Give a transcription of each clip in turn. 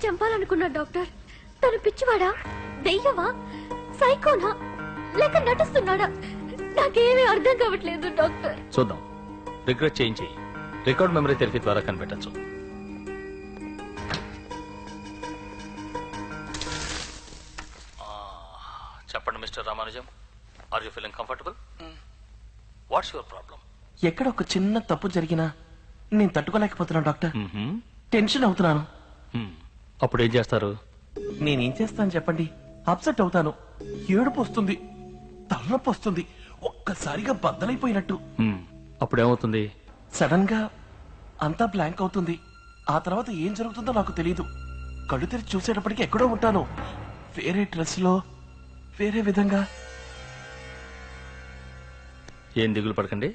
చంపాలనుకున్నా doctor. తను పిచ్చివాడా, దెయ్యమా, సైకోనా, లేక నటిస్తున్నాడా? నాకేమీ అర్థం కావట్లేదు డాక్టర్. చూద్దాం, రిగ్రెట్ చేయించి రికార్డ్ మెమరీ థెరపీ ద్వారా కనిపెట్టచ్చు. చెప్పండి mister Ramanujam, are you feeling comfortable? What's your problem? ఎక్కడ ఒక చిన్న తప్పు జరిగినా నేను తట్టుకోలేకపోతున్నాను డాక్టర్. టెన్షన్ అవుతున్నాను. అప్పుడు ఏం చేస్తారు? నేనేం చేస్తాను చెప్పండి? అప్సెట్ అవుతాను, ఏడుపు వస్తుంది, తలనొప్పి వస్తుంది, ఒక్కసారిగా బద్దలైపోయినట్టు. అప్పుడేమవుతుంది? సడన్ గా అంతా బ్లాంక్ అవుతుంది. ఆ తర్వాత ఏం జరుగుతుందో నాకు తెలియదు. కళ్ళు తెరిచి చూసేటప్పటికి ఎక్కడో ఉంటాను, వేరే డ్రెస్ లో, వేరే విధంగా. ఏం దిగులు పడకండి,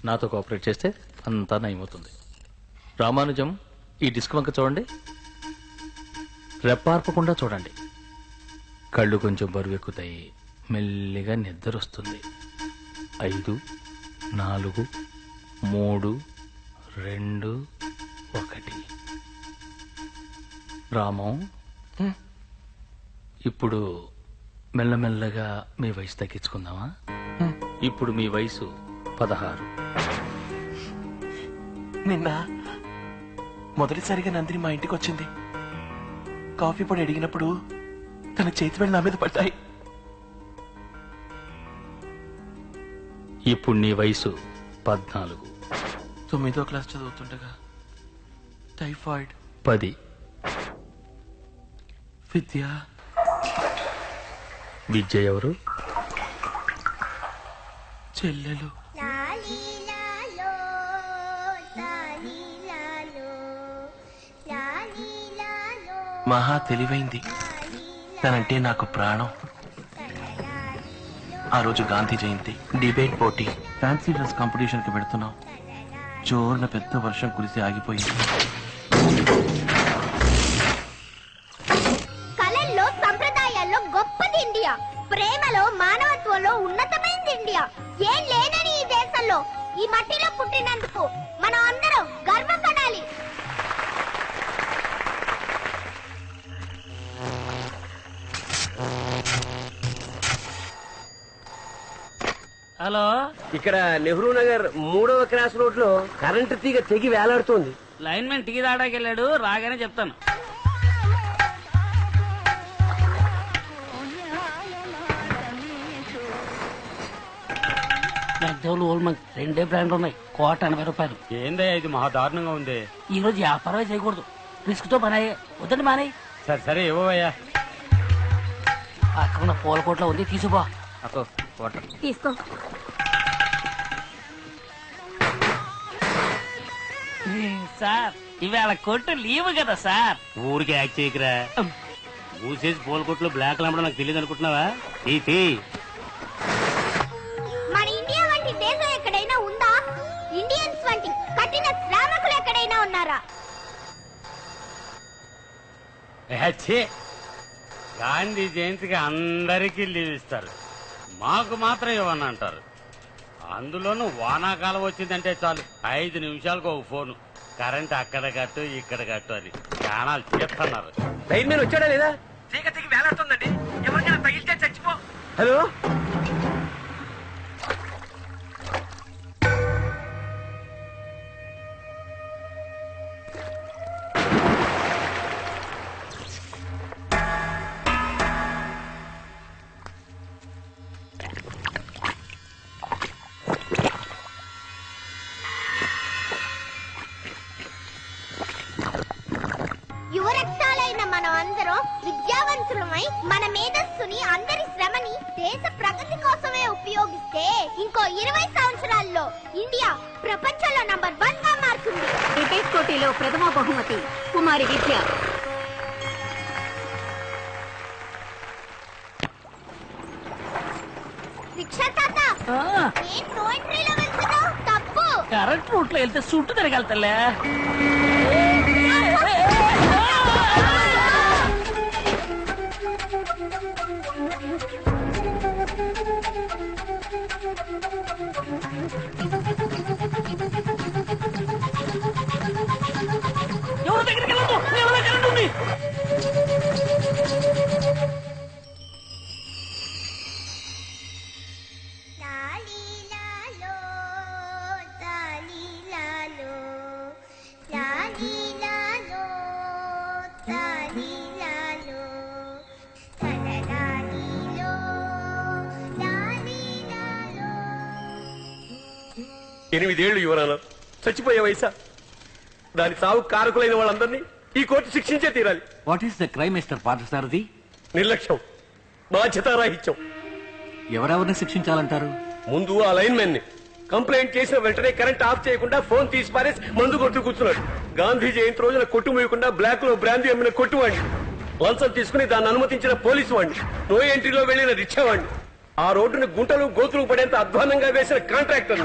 నాతో కోఆపరేట్ చేస్తే అంతా నయమవుతుంది. రామానుజం, ఈ డిస్క్ వంక చూడండి, రెప్పార్పకుండా చూడండి. కళ్ళు కొంచెం బరువెక్కుతాయి, మెల్లిగా నిద్ర వస్తుంది. 5, 4, 3, 2, 1. రామం, ఇప్పుడు మెల్లమెల్లగా మీ వయసు తగ్గించుకుందామా? ఇప్పుడు మీ వయసు 16. నిన్న మొదటిసారిగా నందిని మా ఇంటికి వచ్చింది. కాఫీ పొడి అడిగినప్పుడు తన చేతి వేళ్ళు నా మీద పడ్డాయి. ఇప్పుడు నీ వయసు 14. 9వ క్లాస్ చదువుతుండగా టైఫాయిడ్. 10. విద్య. విద్య ఎవరు? చెల్లెలు. మహా తెలివైంది, తనంటే నాకు ప్రాణం. ఆ రోజు గాంధీ జయంతి, డిబేట్ పోటీ, ఫ్యాన్సీ డ్రెస్ కాంపిటీషన్ కి పెడుతున్నాం. జోరున పెద్ద వర్షం కురిసి ఆగిపోయింది. కళల్లో, సంప్రదాయాల్లో గొప్పది ఇండియా. ప్రేమలో, మానవత్వంలో ఉన్నతమైనది ఇండియా. ఏం లేనని ఈ దేశంలో, ఈ మట్టిలో పుట్టినందుకు మనం అందరం గర్వపడాలి. హలో, ఇక్కడ నెహ్రూ నగర్ 3వ క్రాస్ రోడ్ లో కరెంటు తీగ తెగి వేలాడుతోంది. లైన్ మ్యాన్ టీ తాడానికి వెళ్ళాడు, రాగానే చెప్తాను. పెద్దోళ్ళు ఓల్మంగ్ 2 బ్రాండ్లు ఉన్నాయి, కోట 80 రూపాయలు. ఏందే ఇది మహా దారుణంగా ఉంది. ఈ రోజు వ్యాపారమే చేయకూడదు, రిస్క్ తో పని అయ్యే. వద్దండి మానే. సరే సరే ఇవ్వయ్యా. అక్కడ ఉన్న పూల కోట్లో ఉంది, తీసుకుపో. తీసుకో. సార్, ఇవాళ కొట్టు లీవ్ కదా సార్. ఊరికి యాక్ట్ చేయకరా. మూసేసి పూల కొట్లో బ్లాక్ అమ్మడం నాకు తెలియదు అనుకుంటున్నావా? మన ఇండియా వంటి దేశం ఎక్కడైనా ఉందా? ఇండియన్స్ వంటి కఠిన శ్రామికులు ఎక్కడైనా ఉన్నారా? గాంధీ జయంతికి అందరికీ లీవ్ ఇస్తారు, మాకు మాత్రం ఇవ్వని అంటారు. అందులోనూ వానాకాలం వచ్చిందంటే చాలు 5 నిమిషాలకు ఒక ఫోను, కరెంట్ అక్కడ కట్టు ఇక్కడ కట్టు అని ప్రాణాలు చేస్తున్నారు. లైన్ మీద వచ్చాడా లేదా? తీగ తీగ వేలాడుతుందండి, ఎవరికైనా తగిలితే చచ్చిపో. హలో, యువరక్తాలైన మనం అందరం విద్యావంతులమై మన మేధస్సుని, అందరి శ్రమని దేశ ప్రగతి కోసమే ఉపయోగిస్తే ఇంకో 20 సంవత్సరాల్లో ఇండియా ప్రపంచంలో నంబర్ 1 గా మారుతుంది. డిబేట్ పోటీలో ప్రథమ బహుమతి కుమారి విద్య. రిక్షా తాత, ఏం నో ఎంట్రీలో వెళ్తున్నావు? తప్పు. కరెంట్ రూట్ లో వెళ్తే చుట్టూ తిరగలుగుతలే. ఎవరి దగ్గరికి వెళ్ళదు, ఎవరి దగ్గర ఉంది. ఎనిమిదేళ్లు యువరాన చచ్చిపోయే వయసా దాని సావు కారకులైన వాళ్ళందరినీ ఈ కోర్టు శిక్షించే తీరాలి. What is the crime mister Parthasarathy? నిర్లక్ష్యం, బాధ్యతారాహిత్యం. ఎవరెవరిని శిక్షించాలంటారు? ముందు ఆ లైన్ మెన్ ని కంప్లైంట్ చేసిన వెంటనే కరెంట్ ఆఫ్ చేయకుండా ఫోన్ తీసి పారేసి మందు కొట్టు కూర్చున్నాడు. గాంధీ జయంతి రోజున కొట్టు మూయకుండా బ్లాక్ లో బ్రాందీ అమ్మిన కొట్టువాడిని, లంచం తీసుకుని దాన్ని అనుమతించిన పోలీసు వాడిని, నో ఎంట్రీలో వెళ్లిన రిక్షావాడిని, ఆ రోడ్డును గుంటలు గోతులు పడేంత అధ్వానంగా వేసిన కాంట్రాక్టర్,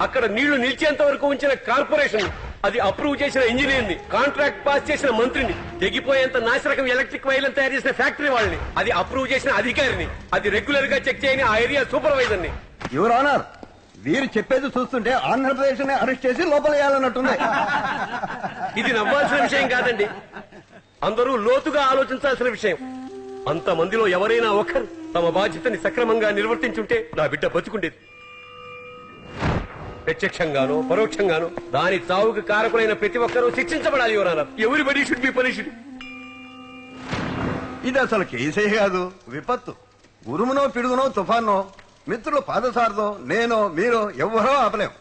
అక్కడ నీళ్లు నిలిచేంత వరకు ఉంచిన కార్పొరేషన్, అది అప్రూవ్ చేసిన ఇంజనీర్ ని, కాంట్రాక్ట్ పాస్ చేసిన మంత్రిని, తెగిపోయేంత నాశరకం ఎలక్ట్రిక్ వైర్లను తయారు చేసిన ఫ్యాక్టరీ వాళ్ళని, అది అప్రూవ్ చేసిన అధికారిని, అది రెగ్యులర్ గా చెక్ చేయని ఆ ఏరియా సూపర్వైజర్ ని. యువర్ ఆనర్, వీరు చెప్పేది చూస్తుంటే ఆంధ్రప్రదేశ్ ని అరెస్ట్ చేసి లోపలేయాలన్నట్టుంది. ఇది నవ్వాల్సిన విషయం కాదండి, అందరూ లోతుగా ఆలోచించాల్సిన విషయం. అంత మందిలో ఎవరైనా ఒకరు తమ బాధ్యతని సక్రమంగా నిర్వర్తించుంటే నా బిడ్డ బతుకుండేది. ప్రత్యక్షంగానో పరోక్షంగానో దాని చావుకు కారకులైన ప్రతి ఒక్కరూ శిక్షించబడాలి. Your everybody should be punished. ఇది అసలు కేసే కాదు, విపత్తు. ఉరుమునో పిడుగునో తుఫానో మిత్రులు పాదసారదో నేనో మీరో ఎవ్వరో ఆపలేం.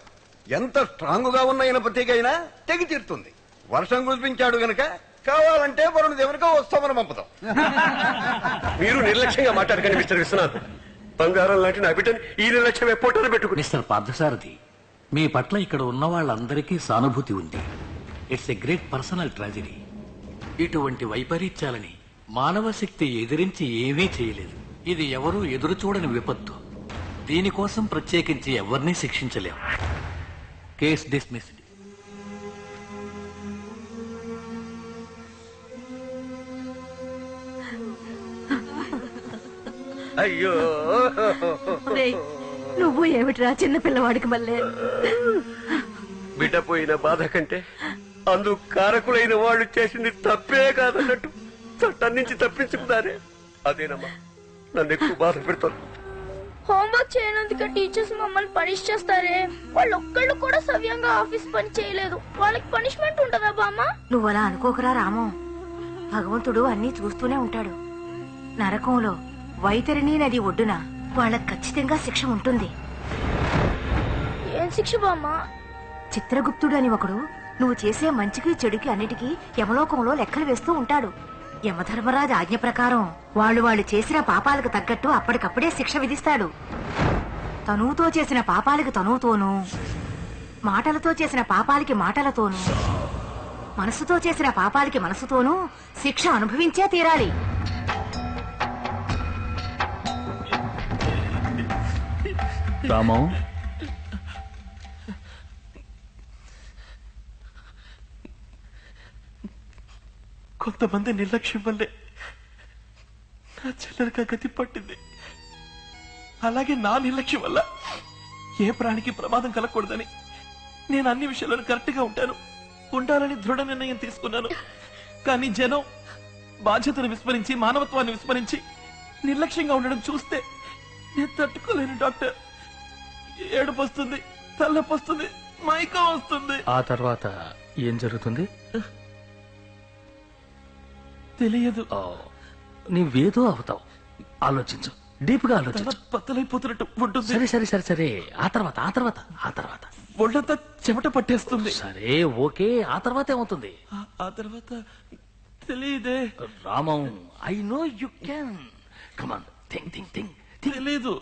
ఎంత స్ట్రాంగ్ గా ఉన్న ఇనపతికైనా తెగి తీరుతుంది. వర్షం కురిపించాడు గనక కావాలంటే వరుణ దేవునికో వస్తామని పంపుతాం. మీరు నిర్లక్ష్యంగా మాట్లాడకండి మిస్టర్ విశ్వనాథ్. బంగారం లాంటి నా బిడ్డని ఈ నిర్లక్ష్యం ఎప్పుడో పెట్టుకుని. మిస్టర్ పార్థసారథి, మీ పట్ల ఇక్కడ ఉన్న వాళ్ళందరికీ సానుభూతి ఉంది. It's a great personal tragedy. ఇటువంటి వైపరీత్యాలని మానవ శక్తి ఎదిరించి ఏమీ చేయలేదు. ఇది ఎవరూ ఎదురు చూడని విపత్తు. దీనికోసం ప్రత్యేకించి ఎవరినీ శిక్షించలేం. Case dismissed. అయ్యో, నువ్వు ఏమిట్రా చిన్న పిల్లవాడికి మళ్ళీ? బిడ్డ పోయిన బాధ కంటే అందుకు కారకులైన వాళ్ళు చేసింది తప్పే కాదన్నట్టు చట్టం నుంచి తప్పించుకున్నారే, అదేనమ్మా నన్ను ఎక్కువ బాధ పెడుతుంది. హోంవర్క్ చేయనందుకు టీచర్స్ మమ్మల్ని పనిష్ చేస్తారే, వాళ్ళు ఒక్కళ్ళు కూడా సవ్యంగా ఆఫీస్ పని చేయలేదు, వాళ్ళకి పనిష్మెంట్ ఉంటదా బామ్మ? నువ్వు అలా అనుకోకరా రాము. భగవంతుడు అన్నీ చూస్తూనే ఉంటాడు. నరకంలో వైతరిణి నది ఒడ్డున వాళ్ళకి ఖచ్చితంగా శిక్ష ఉంటుంది. ఏం శిక్ష బామ్మ? చిత్రగుప్తుడు అని ఒకడు నువ్వు చేసే మంచికి చెడుకి అన్నిటికీ యమలోకంలో లెక్కలు వేస్తూ ఉంటాడు. యమధర్మరాజు ఆజ్ఞ ప్రకారం వాళ్ళు చేసిన పాపాలకు తగ్గట్టు అప్పటికప్పుడే శిక్ష విధిస్తాడు. తనువుతో చేసిన పాపాలకి తనువుతోనూ, మాటలతో చేసిన పాపాలకి మాటలతోనూ, మనసుతో చేసిన పాపాలకి మనసుతోనూ శిక్ష అనుభవించే తీరాలి. రామం, కొంతమంది నిర్లక్ష్యం వల్లే నా చెల్లెలకి గతి పట్టింది. అలాగే నా నిర్లక్ష్యం వల్ల ఏ ప్రాణికి ప్రమాదం కలగకూడదని నేను అన్ని విషయాలను కరెక్ట్ గా ఉండాలని దృఢ నిర్ణయం తీసుకున్నాను. కానీ జనం బాధ్యతను విస్మరించి, మానవత్వాన్ని విస్మరించి నిర్లక్ష్యంగా ఉండడం చూస్తే నేను తట్టుకోలేను డాక్టర్. ఏడుపు వస్తుంది, తలనొప్పి వస్తుంది, మైకం వస్తుంది. ఆ తర్వాత ఏం జరుగుతుంది తెలియదు. నీవేదో అవుతావు. ఆలోచించు, డీప్ గా ఆలోచించు. బద్దలైపోతున్నట్టు ఉంటుంది. సరే సరే సరే సరే ఆ తర్వాత ఒళ్ళంతా చెమట పట్టేస్తుంది. సరే ఓకే, ఆ తర్వాత ఏమవుతుంది? ఆ తర్వాత తెలియదే. Ramam, I know you can. Come on, think. తెలీదు.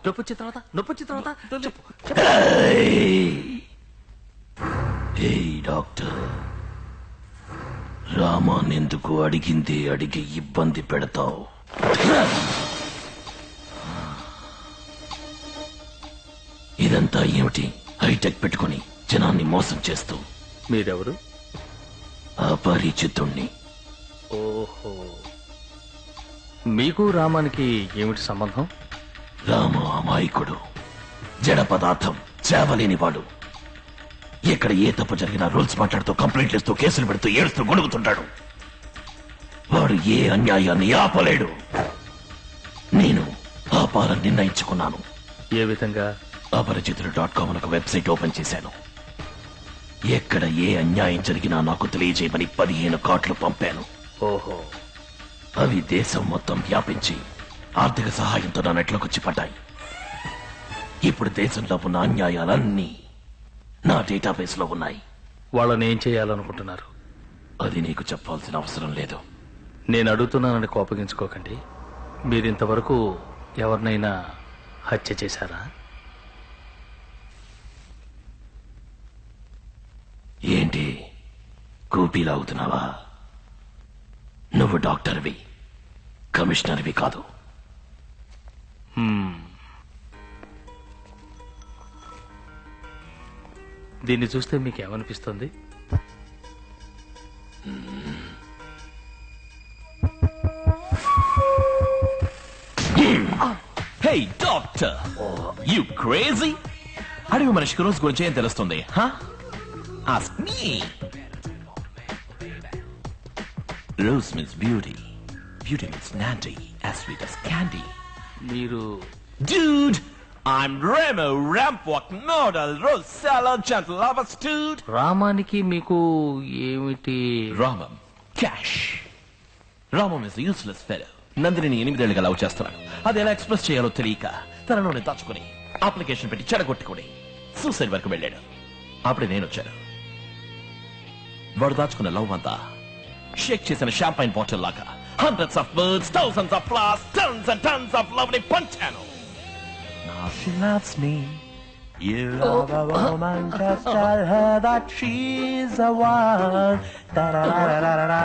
నొప్పొచ్చిన తర్వాత చెప్పు. డాక్టర్, రామానెందుకు అడిగి ఇబ్బంది పెడతావు? ఇదంతా ఏమిటి? హైటెక్ పెట్టుకుని జనాన్ని మోసం చేస్తూ. మీరెవరు? అపరిచితుణ్ణి. ఓహో, మీకు రామానికి ఏమిటి సంబంధం? రామ అమాయకుడు, జడ పదార్థం, చేవలేనివాడు. ఎక్కడ ఏ తప్పు జరిగినా రూల్స్ మాట్లాడుతూ కంప్లైంట్లు ఇస్తూ కేసులు పెడుతూ ఏడుస్తూ గొడుగుతుంటాడు. వాడు ఏ అన్యాయాన్ని ఆపలేడు. నేను ఆపాలని నిర్ణయించుకున్నాను. ఏ విధంగా? అపరిచితులు.com ఒక వెబ్సైట్ ఓపెన్ చేశాను. ఎక్కడ ఏ అన్యాయం జరిగినా నాకు తెలియజేయమని 15 కార్డులు పంపాను. ఓహో. అవి దేశం మొత్తం వ్యాపించి ఆర్థిక సహాయంతో నా నెట్లోకొచ్చి పడ్డాయి. ఇప్పుడు దేశంలో ఉన్న అన్యాయాలన్నీ నా డేటాబేస్ లో ఉన్నాయి. వాళ్ళని ఏం చేయాలనుకుంటున్నారు? అది నీకు చెప్పాల్సిన అవసరం లేదు. నేను అడుగుతున్నానని కోపగించుకోకండి. మీరింతవరకు ఎవరినైనా హత్య చేశారా? ఏంటి కూపీలాగుతున్నావా? నువ్వు డాక్టర్వి, కమిషనర్వి కాదు. దీన్ని చూస్తే మీకేమనిపిస్తుంది? Hey, doctor! You crazy? అడవి మనిషికి రోజు గురించి ఏం తెలుస్తుంది? Ask me. Rose means beauty. Beauty means Nandy, as sweet as candy. మీరు... Dude! I'm Remo, Rampwalk, Model, Rose Seller, Gentle Lovers, dude! రామానికి మీకు ఏమిటి? Ramam. Cash. Ramam is a useless fellow. Nandini 8 ఏళ్ళుగా లవ్ చేస్తున్నాడు. అది ఎలా ఎక్స్ప్రెస్ చేయాలో తెలియక తనలోనే దాచుకుని అప్లికేషన్ పెట్టి చెడగొట్టుకుని సూసైడ్ వరకు వెళ్ళాడు. అప్పుడే నేను వచ్చాను. వాడు దాచుకున్న లవ్ అంతా షేక్ చేసిన షాంపైన్ బాటిల్ లాగా hundreds of words, thousands of flowers, tons and tons of lovely పంచాను. Now she loves me. You love a woman, just tell her that she's the one. Da-da-da-da-da-da.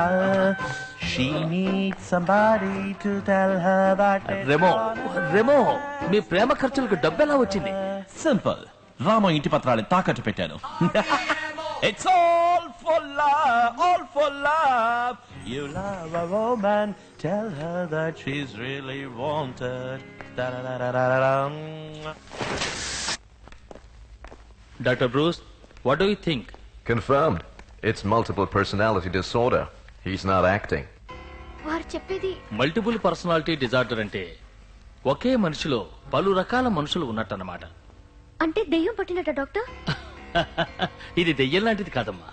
She needs somebody to tell her that. Remo, మీ ప్రేమ ఖర్చులకు డబ్బెలా వచ్చింది? Simple. Rama ఇంటి పత్రాన్ని తాకట్టు పెట్టాను. It's all for love, all for love. You love a woman, tell her that she's really wanted. Da-da-da-da-da-da. Dr. Bruce, what do you think? Confirmed. It's multiple personality disorder. He's not acting. వారు చెప్పేది multiple personality disorder అంటే ఒకే మనిషిలో పలు రకాల మనుషులు ఉన్నట్టన్నమాట. అంటే దెయ్యం పట్టినట్ట doctor? ఇది దెయ్యం లాంటిది కాదమ్మా.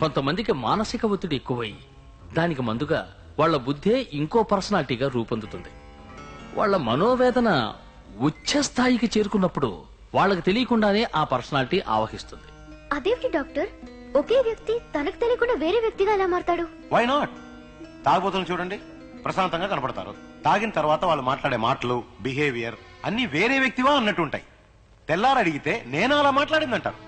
కొంతమందికి మానసిక ఒత్తిడి ఎక్కువై దానికి మందుగా వాళ్ల బుద్ధే ఇంకో పర్సనాలిటీగా రూపొందుతుంది. వాళ్ల మనోవేదన ఉచ్చ స్థాయికి చేరుకున్నప్పుడు వాళ్ళకి తెలియకుండానే ఆ పర్సనాలిటీ ఆవహిస్తుంది. అదేంటి డాక్టర్, ఒకే వ్యక్తి తనకు తెలియకుండా వేరే వ్యక్తిగా ఎలా మారతాడు? Why not? తాగుబోతులు చూడండి, ప్రశాంతంగా కనపడతారు. తాగిన తర్వాత వాళ్ళు మాట్లాడే మాటలు, బిహేవియర్ అన్ని వేరే వ్యక్తివా అన్నట్టుంటాయి. తెల్లారు అడిగితే నేను అలా మాట్లాడిందంటారు.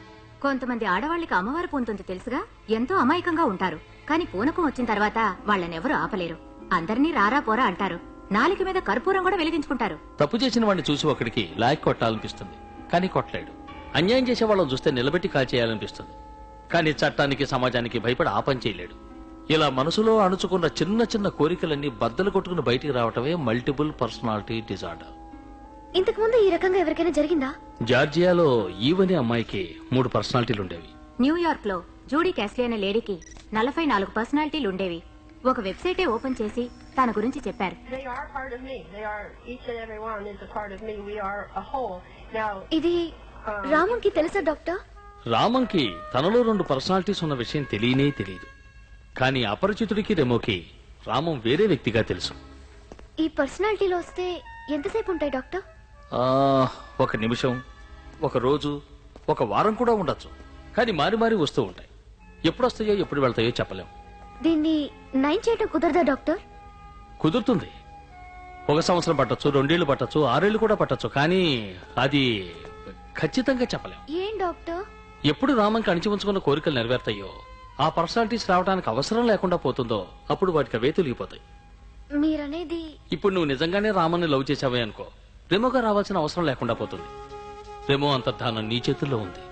కొంతమంది ఆడవాళ్ళకి అమ్మవారు పూనుతుంది తెలుసుగా, ఎంతో అమాయకంగా ఉంటారు. కానీ పూనకం వచ్చిన తర్వాత వాళ్ళనెవరూ ఆపలేరు. అందరినీ రారా పోరా అంటారు. నాలుక మీద కర్పూరం కూడా వెలిగించుకుంటారు. తప్పు చేసిన వాడిని చూసి ఒకడికి లాయక్ కొట్టాలనిపిస్తుంది, కానీ కొట్టలేడు. అన్యాయం చేసే వాళ్ళని చూస్తే నిలబెట్టి కాల్చేయాలనిపిస్తుంది, కానీ చట్టానికి సమాజానికి భయపడి ఆ పని చేయలేడు. ఇలా మనసులో అణుచుకున్న చిన్న చిన్న కోరికలన్నీ బద్దలు కొట్టుకుని బయటికి రావటమే మల్టిపుల్ పర్సనాలిటీ డిజార్డర్. ఇంతకు ముందు ఈ రకంగా ఎవరికైనా జరిగిందా? జార్జియాలో ఈవనే అమ్మాయికి 3 పర్సనాలిటీలు ఉండేవి. న్యూయార్క్ లో జూడీ క్యాస్లీ అనే లేడీకి 44 పర్సనాలిటీలు ఉండేవి. ఒక వెబ్సైటే ఓపెన్ చేసి తన గురించి చెప్పారు. ఇది రామంకి తెలుసా డాక్టర్? రామంకి తనలో 2 పర్సనాలిటీస్ ఉన్న విషయం తెలియనే తెలియదు. కానీ అపరిచితుడికి రెమోకి రామం వేరే వ్యక్తిగా తెలుసు. ఈ పర్సనాలిటీలో వస్తే ఎంతసేపు ఉంటాయి డాక్టర్? 1 నిమిషం, 1 రోజు, 1 వారం కూడా ఉండొచ్చు. కానీ మారి మారి వస్తూ ఉంటాయి. ఎప్పుడు వస్తాయో ఎప్పుడు వెళ్తాయో చెప్పలేం. దీన్ని నయం చేయడం కుదరదా డాక్టర్? కుదురుతుంది. 1 సంవత్సరం పట్టొచ్చు, 2 ఏళ్లు పట్టొచ్చు, 6 ఏళ్లు కూడా పట్టొచ్చు. కానీ అది ఖచ్చితంగా చెప్పలేం. ఏం డాక్టర్? ఎప్పుడు రామంకి అణిచి ఉంచుకున్న కోరికలు నెరవేరుతాయో, ఆ పర్సనాలిటీస్ రావడానికి అవసరం లేకుండా పోతుందో అప్పుడు వాటికి అవే తొలగిపోతాయి. మీరనేది ఇప్పుడు నువ్వు నిజంగానే రామన్ని లవ్ చేసావే అనుకో, రెమోగా రావాల్సిన అవసరం లేకుండా పోతుంది. రెమో అంతర్ధానం నీ చేతుల్లో ఉంది.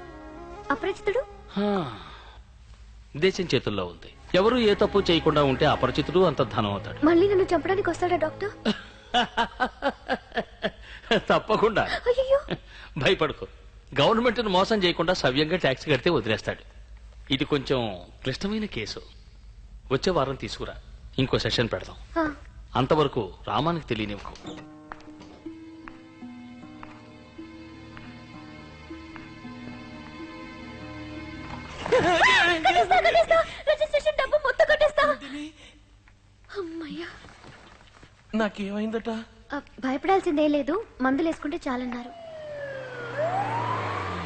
అపరిచితుడు దేశం చేతుల్లో ఉంది. ఎవరు ఏ తప్పు చేయకుండా ఉంటే అపరిచితుడు అంతర్ధానం అవుతాడు. మళ్ళీ నన్ను చంపడానికి వస్తాడా డాక్టర్? తప్పకుండా. అయ్యో భయపడుకో, గవర్నమెంట్ మోసం చేయకుండా సవ్యంగా ట్యాక్స్ కడితే వదిలేస్తాడు. ఇది కొంచెం క్లిష్టమైన కేసు. వచ్చే వారం తీసుకురా, ఇంకో సెషన్ పెడదాం. అంతవరకు రామానికి తెలియనివ్వకు. రిజిస్ట్రేషన్ డబ్బు మొత్తం కట్టేస్తా. అమ్మయ్యా. నాకేమైందట? భయపడాల్సిందే లేదు, మందులు వేసుకుంటే చాలన్నారు.